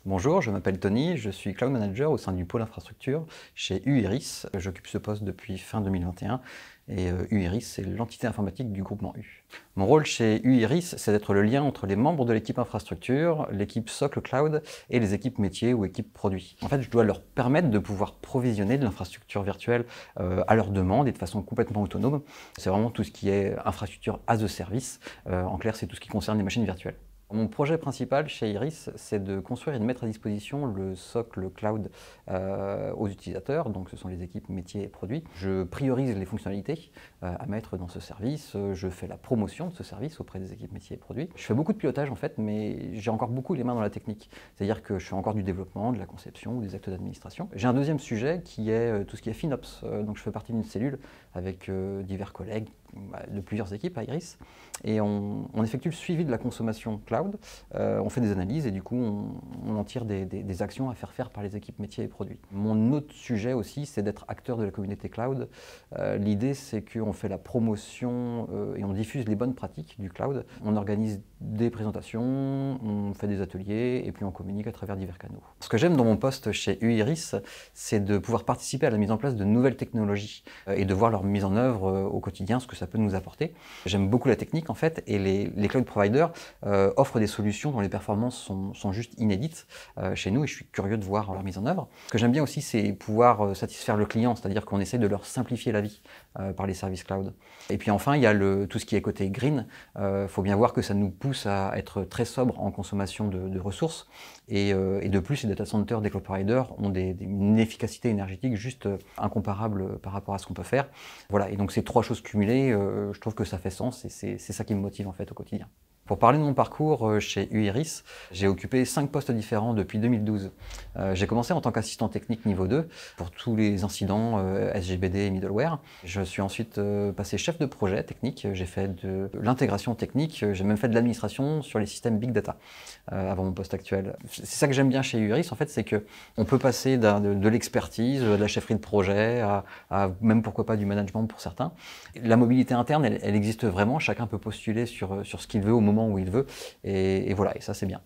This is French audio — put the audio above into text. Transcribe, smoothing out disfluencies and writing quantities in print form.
Bonjour, je m'appelle Tony, je suis Cloud Manager au sein du pôle infrastructure chez UIRIS. J'occupe ce poste depuis fin 2021 et UIRIS, c'est l'entité informatique du groupement U. Mon rôle chez UIRIS, c'est d'être le lien entre les membres de l'équipe infrastructure, l'équipe socle cloud et les équipes métiers ou équipes produits. En fait, je dois leur permettre de pouvoir provisionner de l'infrastructure virtuelle à leur demande et de façon complètement autonome. C'est vraiment tout ce qui est infrastructure as a service. En clair, c'est tout ce qui concerne les machines virtuelles. Mon projet principal chez Iris, c'est de construire et de mettre à disposition le socle cloud aux utilisateurs, donc ce sont les équipes métiers et produits. Je priorise les fonctionnalités à mettre dans ce service, je fais la promotion de ce service auprès des équipes métiers et produits. Je fais beaucoup de pilotage en fait, mais j'ai encore beaucoup les mains dans la technique, c'est-à-dire que je fais encore du développement, de la conception ou des actes d'administration. J'ai un deuxième sujet qui est tout ce qui est FinOps, donc je fais partie d'une cellule avec divers collègues de plusieurs équipes à Iris, et on effectue le suivi de la consommation cloud, on fait des analyses et du coup on en tire des actions à faire par les équipes métiers et produits. Mon autre sujet aussi, c'est d'être acteur de la communauté cloud. L'idée, c'est qu'on fait la promotion et on diffuse les bonnes pratiques du cloud. On organise des présentations, on fait des ateliers et puis on communique à travers divers canaux. Ce que j'aime dans mon poste chez UIRIS, c'est de pouvoir participer à la mise en place de nouvelles technologies et de voir leur mise en œuvre au quotidien, ce que ça peut nous apporter. J'aime beaucoup la technique en fait, et les cloud providers offrent des solutions dont les performances sont juste inédites chez nous, et je suis curieux de voir leur mise en œuvre. Ce que j'aime bien aussi, c'est pouvoir satisfaire le client, c'est-à-dire qu'on essaye de leur simplifier la vie par les services cloud. Et puis enfin, il y a tout ce qui est côté green. Faut bien voir que ça nous pousse à être très sobre en consommation de ressources, et de plus, les data centers des cloud providers ont une efficacité énergétique juste incomparable par rapport à ce qu'on peut faire. Voilà, et donc ces trois choses cumulées, je trouve que ça fait sens, et c'est ça qui me motive en fait au quotidien. Pour parler de mon parcours chez UIRIS, j'ai occupé 5 postes différents depuis 2012. J'ai commencé en tant qu'assistant technique niveau 2 pour tous les incidents SGBD et middleware. Je suis ensuite passé chef de projet technique, j'ai fait de l'intégration technique, j'ai même fait de l'administration sur les systèmes Big Data avant mon poste actuel. C'est ça que j'aime bien chez UIRIS en fait, c'est qu'on peut passer de l'expertise, de la chefferie de projet, à même pourquoi pas du management pour certains. La mobilité interne, elle existe vraiment, chacun peut postuler sur ce qu'il veut au moment où il veut, et voilà, et ça c'est bien.